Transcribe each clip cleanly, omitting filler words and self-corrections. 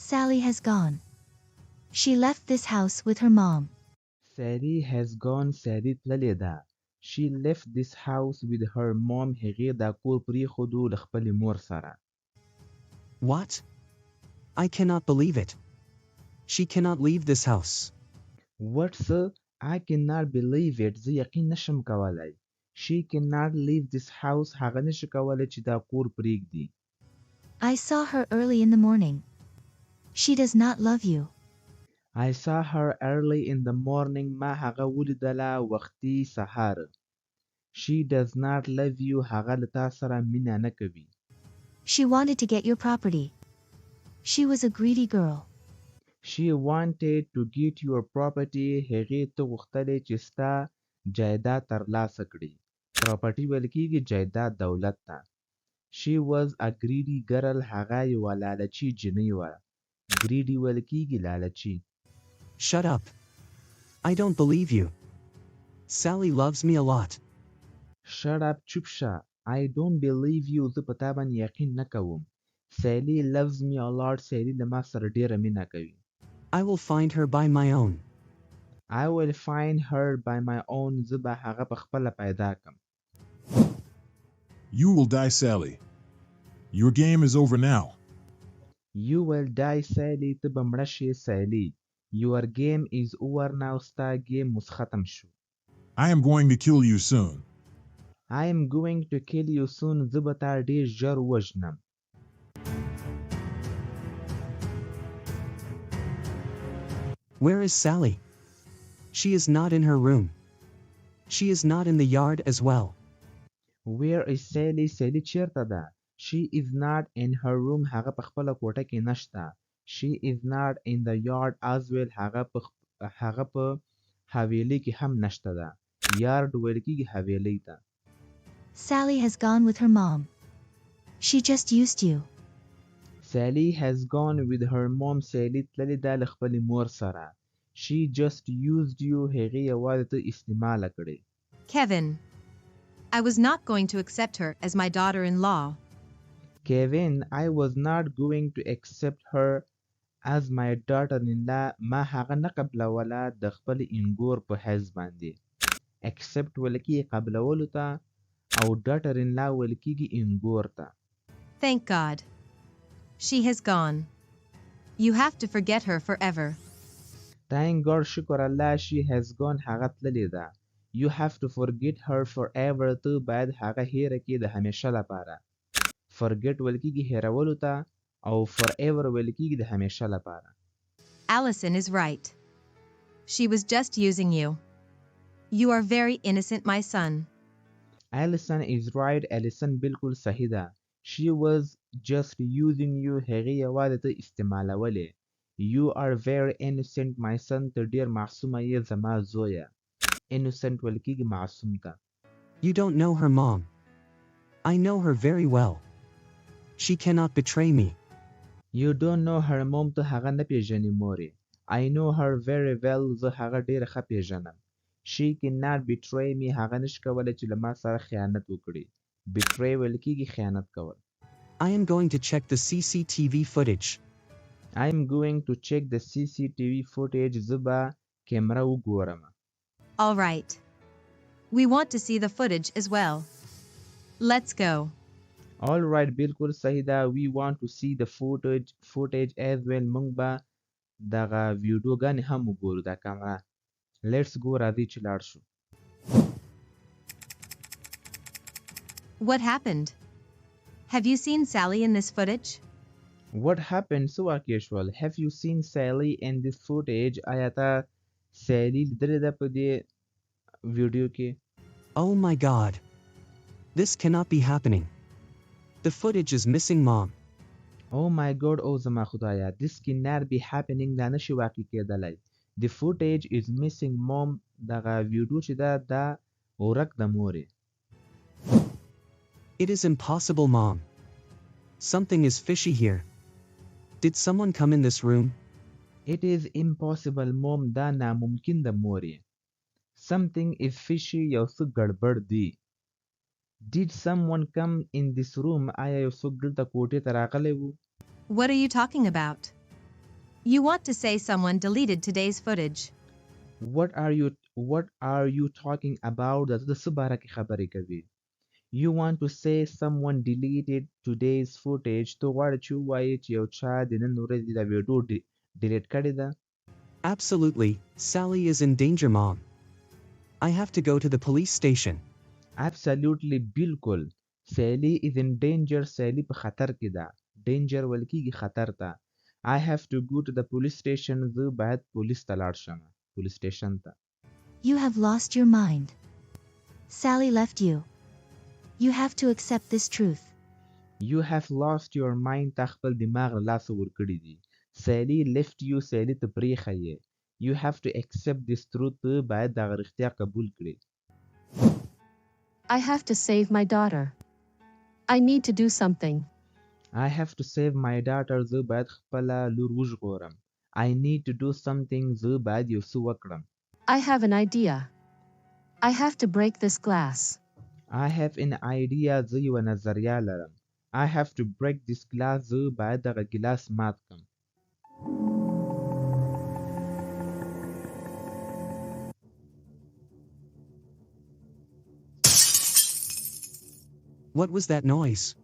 Sally has gone. She left this house with her mom. Sally has gone. Sally تللې ده. She left this house with her mom. هغې دا کور پرېښودو له خپلې مور سره. What? I cannot believe it. She cannot leave this house. What, sir? I cannot believe it. زه یقین نشم کولی. She cannot leave this house. هغه نشي کولی چې دا کور پرېږدي. I saw her early in the morning. She does not love you. I saw her early in the morning. ما هغه ولیدله وختي سهار. She does not love you. هغه له تا سره مینه نه کوي. She wanted to get your property. She was a greedy girl. She wanted to get your property. هغې ته غوښتلې چې ستا جایداد ترلاسه کړي. پراپرټي ویل کېږي جایداد دولت ته. She was a greedy girl. هغه یوه لالچي جنۍ وه. greedy ویل کېږي لالچي. Shut up. I don't believe you. Sally loves me a lot. Shut up. چوپ شه. I don't believe you. زه په تا باندې یقین نه کوم. Sally loves me a lot. Sally له ما سره ډېره مینه کوي. I will find her by my own. I will find her by my own. زه به هغه په خپله پیدا کړم. You will die, Sally. Your game is over now. You will die, Sally. ته به مړه شې Sally. Your game is over now. ستا game اوس ختم شو. I am going to kill you soon. I am going to kill you soon. زه به تا ډېر ژر وژنم. Where is Sally? She is not in her room. She is not in the yard as well. Where is Sally? Sally چیرته ده؟ She is not in her room. هغه په خپله کوټه کې نشته. She is not in the yard as well. هغه په حویلۍ کې هم نشته ده. یارد ویل کېږي حویلۍ ته. Sally has gone with her mom. She just used you. Sally has gone with her mom. Sally تللې ده له خپلې مور سره. She just used you. هغې یوازې ته استعماله کړې. Kevin, I was not going to accept her as my daughter-in-law. Kevin, I was not going to accept her as my daughter-in-law. ما هغه نه قبلوله د خپل انګور په حیث باندې. accept ویل کېږي قبلولو ته او daughter-in-law ویل کېږي انګور ته. Thank God. She has gone. You have to forget her forever. Thank God. شکر الله. She has gone. هغه تللې ده. You have to forget her forever. ته باید هغه هېره کړې د همیشه لپاره. forget ویل کېږي هېرولو ته او forever ویل کېږي د همیشه لپاره. Allison is right. She was just using you. You are very innocent, my son. Allison is right. Allison بالکل صحیح ده. She was just using you. هغې یوازې ته استعمالولې. You are very innocent, my son. ته ډېر معصومه یې زما زویه. innocent ویل کېږي معصوم ته. You don't know her mom. I know her very well. She cannot betray me. You don't know her mom. ته هغه نه پیژنې مورې. I know her very well. زه هغه ډېره ښه پیژنم. She cannot betray me. هغه نشي کولی چې له ما سره خیانت وکړي. betray ویل کېږي خیانت کول. I am going to check the CCTV footage. I am going to check the CCTV footage. زه به کیمره وګورم. All right. We want to see the footage as well. Let's go. All right. بالکل صحیح ده. We want to see the footage as well. موږ به دغه ویډیوګانې هم وګورو دا کامره. Let's go. راځئ چې لاړ شو. What happened? Have you seen Sally in this footage? What happened? څه واقع شول? Have you seen Sally in this footage? آیا تا سیلی لیدلې ده په دې ویډیو کې؟ Oh my God. This cannot be happening. The footage is missing, Mom. Oh my God. او زما خدایا. This cannot be happening. دا نشي واقع کېدلی. The footage is missing, Mom. دغه ویډیو چې ده دا ورک ده مورې. It is impossible, Mom. Something is fishy here. Did someone come in this room? It is impossible, Mom. دا ناممکن ده مورې. Something is fishy. یو څه ګډوډ دی. Did someone come in this room? آیا یو څوک دلته کوټې ته راغلی و؟ What are you talking about? You want to say someone deleted today's footage. What are you talking about د څه باره کې خبرې کوي You want to say someone deleted today's footage ته غواړې چې ووایې چې یو چا د نن ورځې دا ویډیو ډیلیټ کړې ده Absolutely, Sally is in danger, Mom. I have to go to the police station. Absolutely بالکل سیلی is in danger سیلی په خطر کې ده danger ویل کېږي خطر ته I have to go to the police station زه باید پولیس ته لاړ شم پولیس سټیشن ته You have lost your mind. Sally left you. You have to accept this truth. You have lost your mind تا خپل دماغ له لاسه ورکړی دي سیلی left you سیلی ته پریښی یې You have to accept this truth ته باید دغه رښتیا قبول کړې I have to save my daughter. I need to do something. I have to save my daughter زه باید خپله لور وژغورم I need to do something زه باید یو څه وکړم I have an idea. I have to break this glass. I have an idea زه یوه نظریه لرم I have to break this glass زه باید دغه ګیلاس مات کړم What was that noise?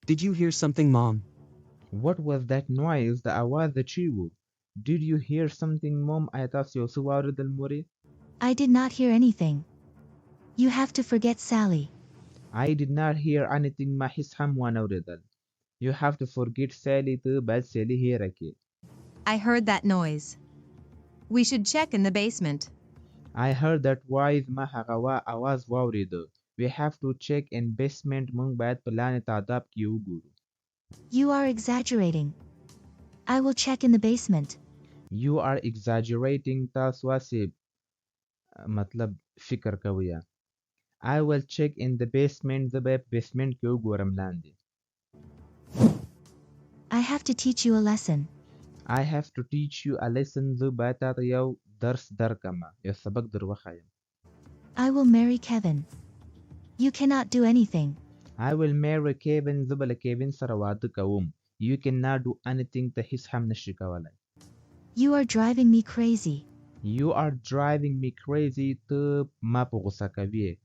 Did you hear something, Mom? What was that noise د اواز د چی و Did you hear something mom آیا تاسو یو څه واورېدل مورې I did not hear anything. You have to forget Sally. I did not hear anything ما هیڅ هم وانه اورېدل You have to forget Sally ته باید سیلی هیره کړې I heard that noise. We should check in the basement. I heard that voice ما هغه اواز واورېده We have to check in basement موږ باید په لاندې تعداب کې وګورو You are exaggerating. I will check in the basement. You are exaggerating تاسو واسې مطلب فکر کوئ I will check in the basement زه به په بیسمنټ کې وګورم لاندې I have to teach you a lesson. I have to teach you a lesson زه باید تاته یو درس درکمه یو سبق در وښیم I will marry Kevin. You cannot do anything. I will marry Kevin زه به له کیوین سره واده کوم You cannot do anything ته هیڅ هم نشي کولی You are driving me crazy. You are driving me crazy ته ما په غوسه کوي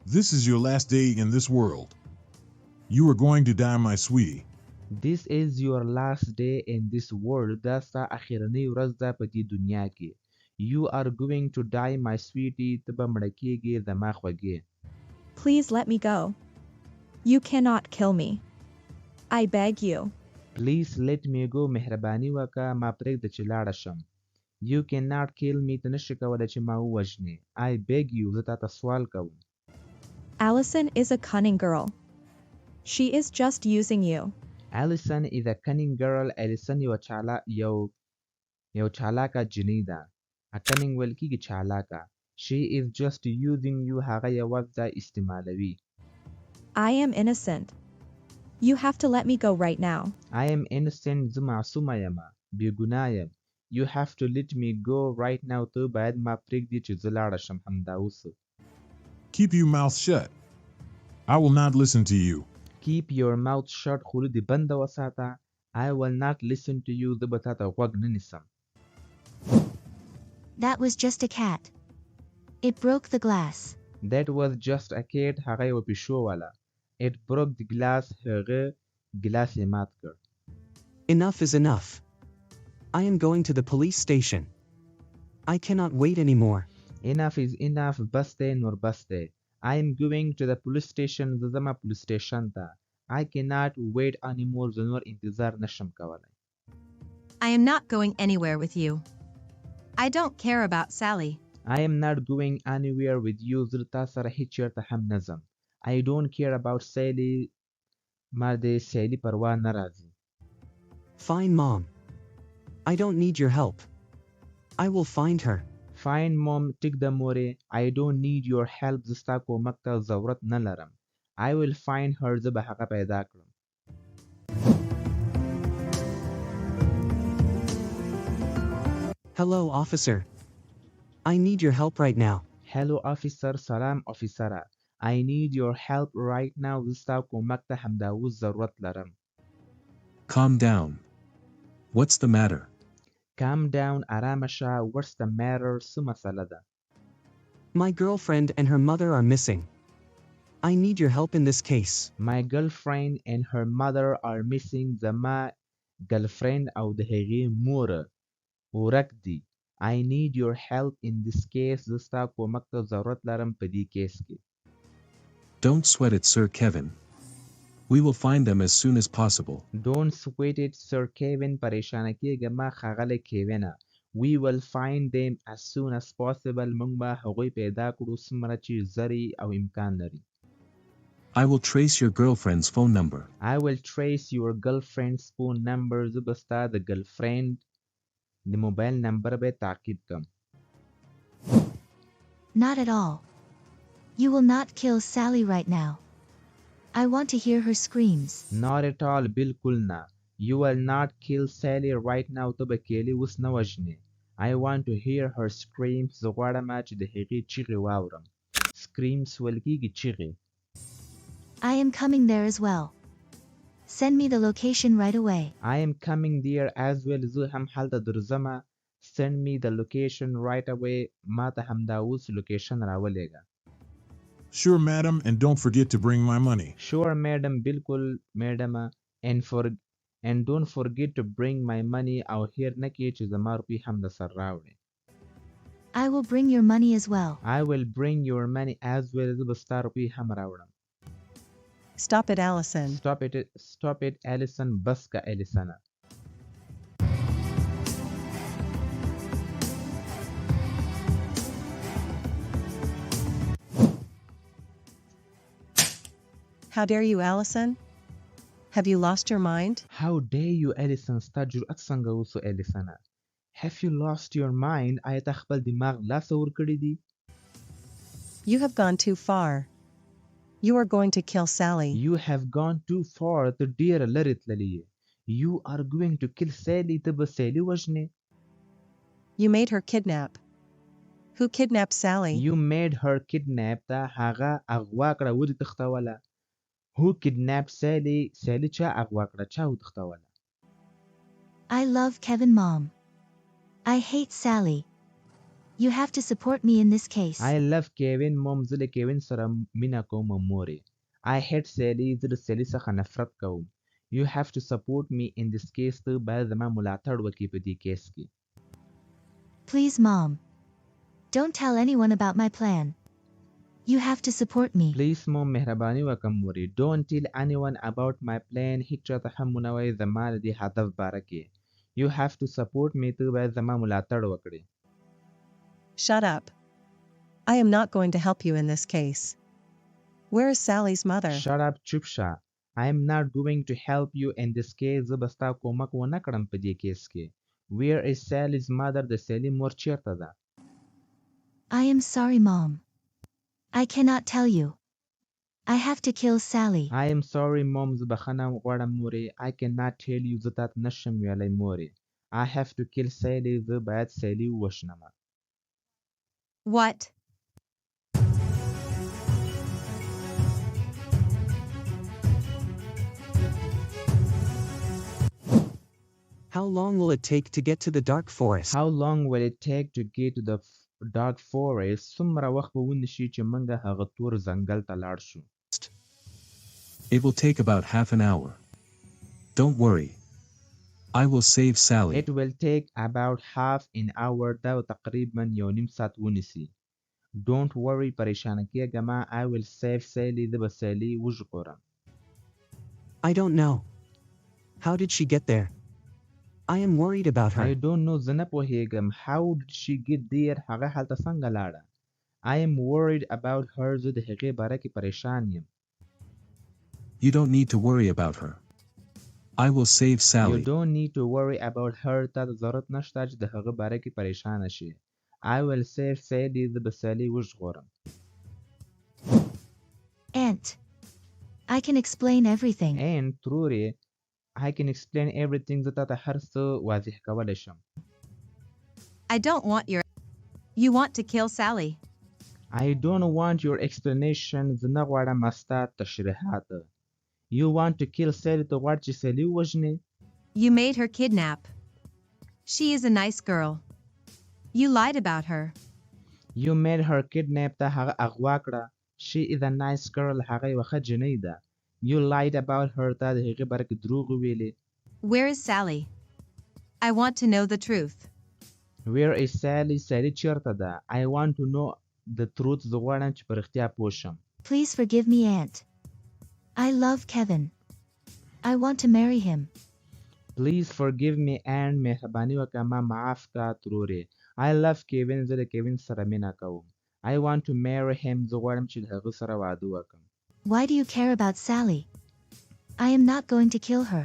This is your last day in this world. You are going to die, my sweetie. This is your last day in this world دا ستا اخرنۍ ورځ ده په دې دنیا کې You are going to die my sweetie ته به مړه کېږې زما خوږې Please let me go. You cannot kill me. I beg you. Please let me go مهرباني وکړه ما پرېږده چې لاړه شم You cannot kill me ته نشي کولی چې ما ووژنې I beg you زه تاته سوال کوم Allison is a cunning girl. She is just using you. Allison is a cunning girl Allison یو چالاکه جنۍ ده A cunning ویل کېږي چالاکه She is just using you هغه یوازې دا استعمالوي I am innocent. You have to let me go right now. I am innocent زه معصومه یم بېګناه یم You have to let me go right now ته باید ما پرېږدې چې زه لاړه شم همدا اوس Keep your mouth shut. I will not listen to you. Keep your mouth shut خوله دې بنده وساته I will not listen to you زه به تاته غوږ نه نیسم That was just a cat. It broke the glass. That was just a cat هغه یوه پیشو واله It broke the glass هغه ګلاس یې مات کړ Enough is enough. I am going to the police station. I cannot wait anymore. Enough is enough بس دی نور بس دی I am going to the police station زه ځمه پولیس سټیشن ته I cannot wait anymore زه نور انتظار نشم کولی I am not going anywhere with you. I don't care about Sally. I am not going anywhere with you زه تا سره هیڅ چېرته هم نه ځم I don't care about Sally ما د سیلی پروا نه راځي Fine, Mom. I don't need your help. I will find her. Fine mom ټیک ده مورې I don't need your help زه ستا کومک ته ضرورت نه لرم I will find her زه به هغه پیدا کړم Hello, officer. I need your help right now. hello officer سلام officer. I need your help right now. زه ستا کومک ته همدا اوس ضرورت لرم. Calm down. What's the matter? calm down آرامه شه. what's the matter څه مسله ده؟ My girlfriend and her mother are missing. I need your help in this case. My girlfriend and her mother are missing. زما girlfriend او د هغې مور ورک دي. I need your help in this case. زه ستا کومک ته ضرورت لرم په دې کیس کې. Don't sweat it, Sir Kevin. We will find them as soon as possible. Don't sweat it, Sir Kevin. پریشانه کېږه مه ښاغلی کیوینه. We will find them as soon as possible. موږ به هغوی پیدا کړو څومره چې زری او امکان لري. I will trace your girlfriend's phone number. I will trace your girlfriend's phone number. زه به ستا د girlfriend د موبایل نمبر به تعقیب کړم. Not at all. You will not kill Sally right now. I want to hear her screams. Not at all. بالکل نه. You will not kill Sally right now. ته به کیلي اوس نه وژنې. I want to hear her screams. زه غواړم چې د هغې چیغې واورم. Screams ویل کېږي چیغې. I am coming there as well. Send me the location right away. I am coming there as well. زه هم هلته درځمه. Send me the location right away. ما ته همدا اوس لوکیشن راولېږه. Sure, madam, and don't forget to bring my money. Sure, madam. بالکل madam. And don't forget to bring my money. او هیر نه کې چې زما روپۍ هم د سر راوړې. I will bring your money as well. I will bring your money as well. زه به ستا روپۍ هم راوړم. Stop it, Allison. Stop it, Allison. بس که Allison. How dare you, Allison? Have you lost your mind? How dare you, Allison. ستا جرأت څنګه وسو Allison. Have you lost your mind? آیا ته خپل دماغ لاس ورکړی دی؟ You have gone too far. You are going to kill Sally. You have gone too far. ته ډېره لرې تللی یې. You are going to kill Sally. ته به سیلي وژنې. You made her kidnap. Who kidnapped Sally? You made her kidnap. ته هغه اغوا کړه ودې تښتوله. Who kidnapped Sally? Sally چا اغوا کړه چا وتښتوله. I love Kevin, Mom. I hate Sally. You have to support me in this case. I love Kevin, Mom. زه له کیوین سره مینه کوم مورې. I hate Sally. زه د سیلي څخه نفرت کوم. You have to support me in this case. ته باید زما ملاتړ وکړې په دې کیس کې. Please, Mom. Don't tell anyone about my plan. You have to support me. Please, Mom. مهرباني وکړه مورې. Don't tell anyone about my plan. هیڅ چاته هم ونه وایې زما د دې هدف باره کې. You have to support me. ته باید زما ملاتړ وکړې. Shut up. I am not going to help you in this case. Where is Sally's mother? Shut up, چوپ شه. I am not going to help you in this case. زه به ستا کومک ونه کړم په دې کیس کې. Where is Sally's mother? د سیلي مور چیرته ده؟ I am sorry, Mom. I cannot tell you. I have to kill Sally. I am sorry, Mom. زه بخښنه غواړم مورې. I cannot tell you. زه تاته نشم ویلی مورې. I have to kill Sally. زه باید سیلي ووژنم. What? How long will it take to get to the dark forest? How long will it take to get to the dark forest? څومره وخت به ونیسي چې موږ هغه تور ځنګل ته لاړ شو؟ It will take about half an hour. Don't worry. I will save Sally. It will take about half an hour. دا تقریبا یو نیم ساعت ونیسي. Don't worry. پریشانه کېږه مه. I will save Sally. زه به سیلي وژغورم. I don't know. How did she get there? I am worried about her. I don't know. زه نه پوهېږم. How did she get there? هغه هلته څنګه لاړه؟ I am worried about her. زه د هغې باره کې پریشان یم. You don't need to worry about her. I will save Sally. You don't need to worry about her. تا ته ضرورت نشته چې د هغه باره کې پریشانه شي. I will save Sally. زه به سیلي وژغورم. Aunt. I can explain everything. And ترورې I can explain everything. زه تاته هر څه واضح کولی شم. I don't want your You want to kill Sally. I don't want your explanation. زه نه غواړم ستا تشریحات. You want to kill Sally. ته غواړې چې سیلي ووژنې. You made her kidnap. She is a nice girl. You lied about her. You made her kidnap. ته هغه اغوا کړه. She is a nice girl. هغه یوه ښه جنۍ ده. You lied about her. ته د هغې باره کې دروغ وویلې. Where is Sally? I want to know the truth. Where is Sally? Sally چیرته ده. I want to know the truth. زه غواړم چې په رښتیا پوه شم. Please forgive me, Aunt. I love Kevin. I want to marry him. Please forgive me and مهرباني وکړه ما معاف کړه ترورې. I love Kevin. زه د کیوین سره مینه کوم. I want to marry him. زه غواړم چې د هغه سره واده وکړم. Why do you care about Sally? I am not going to kill her.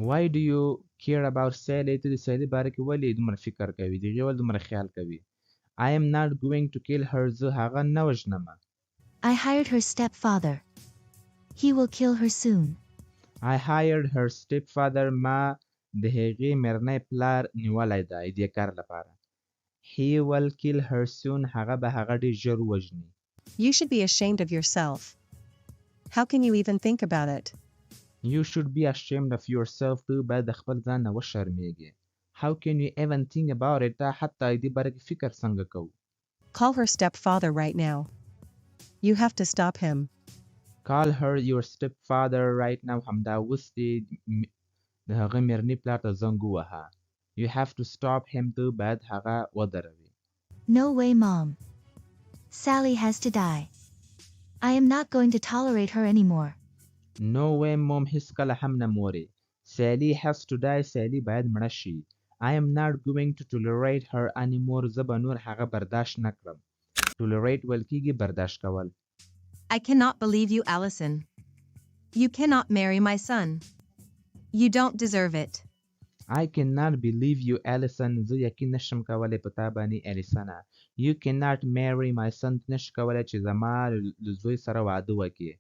Why do you care about Sally? ته د سیلي باره کې ولې دومره فکر کوي؟ د هغې ولې دومره خیال کوي؟ I am not going to kill her. زه هغه نه وژنم. I hired her stepfather. He will kill her soon. I hired her stepfather. ما د هغې مېرنی پلار نیولی دی د دې کار لپاره. He will kill her soon. هغه به هغه ډېر ژر وژني. You should be ashamed of yourself. How can you even think about it? You should be ashamed of yourself. ته باید د خپل ځان نه وشرمېږې. How can you even think about it? ته حتی دې باره کې فکر څنګه کوو؟ Call her stepfather right now. You have to stop him. Call her your stepfather right now. همدا اوس دې د هغه مېرني پلار ته زنګ ووهه. You have to stop him. ته باید هغه ودروي. No way, Mom. Sally has to die. I am not going to tolerate her anymore. No way, Mom. هیڅکله هم نه مورې. Sally has to die. Sally باید مړه شي. I am not going to tolerate her anymore. زه به نور هغه برداشت نه کړم. Tolerate ویل کېږي برداشت کول. I cannot believe you, Allison. You cannot marry my son. You don't deserve it. I cannot believe you, Allison. زه یقین نشم کولی په تا باندې الیسنه. You cannot marry my son. نشي کولی چې زما له زوی سره واده وکړې.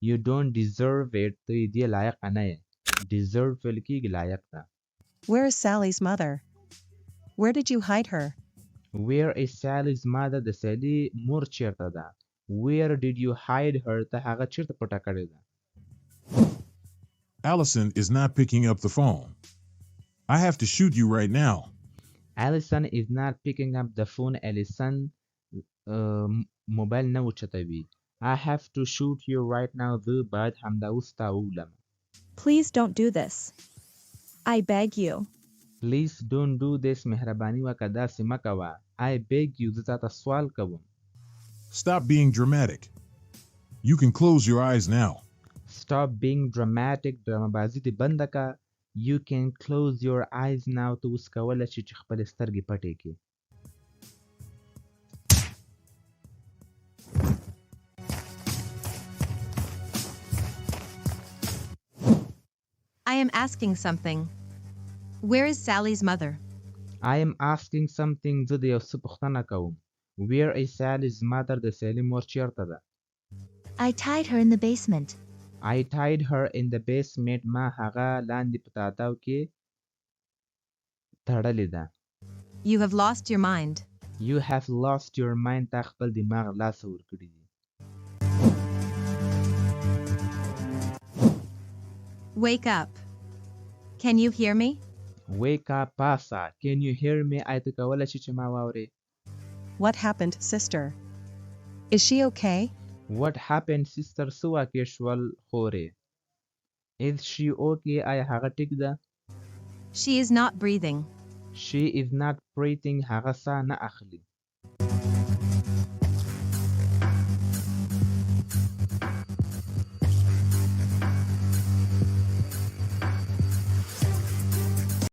You don't deserve it. ته یې دې لایق نه یې. Deserve ویل کېږي لایق ده. Where is Sally's mother? Where did you hide her? Where is Sally's mother? د سیلي مور چیرته ده. Where did you hide her? ته هغه چیرته پټه کړې ده. Allison is not picking up the phone. I have to shoot you right now. Allison is not picking up the phone. Allison موبایل نه اوچتوي. I have to shoot you right now. زه باید همدا اوس تا وولم. Please don't do this. I beg you. Please don't do this. مهرباني وکړه داسې مه کوه. I beg you. زه تاته سوال کوم. Stop being dramatic. You can close your eyes now. Stop being dramatic. ډرامه بازي دې بنده که. You can close your eyes now. ته اوس کولی شې چې خپلې سترګې پټې کړې. I am asking something. Where is Sally's mother? I am asking something. زه د یو څه پوښتنه کوم. Where is Sally's mother? د سیلي مور چیرته ده. I tied her in the basement. I tied her in the basement. ما هغه لاندې په تاداو کې تړلې ده. You have lost your mind. You have lost your mind. تا خپل دماغ لاسه ورکړي دي. Wake up. Can you hear me? Wake up, پاسه. Can you hear me? آیا ته کولی شې چې ما واورې؟ What happened, sister? Is she okay? What happened, sister? څه واقع شول خورې؟ Is she okay? آیا هغه ټیک ده؟ She is not breathing. She is not breathing. هغه ساه نه اخلي.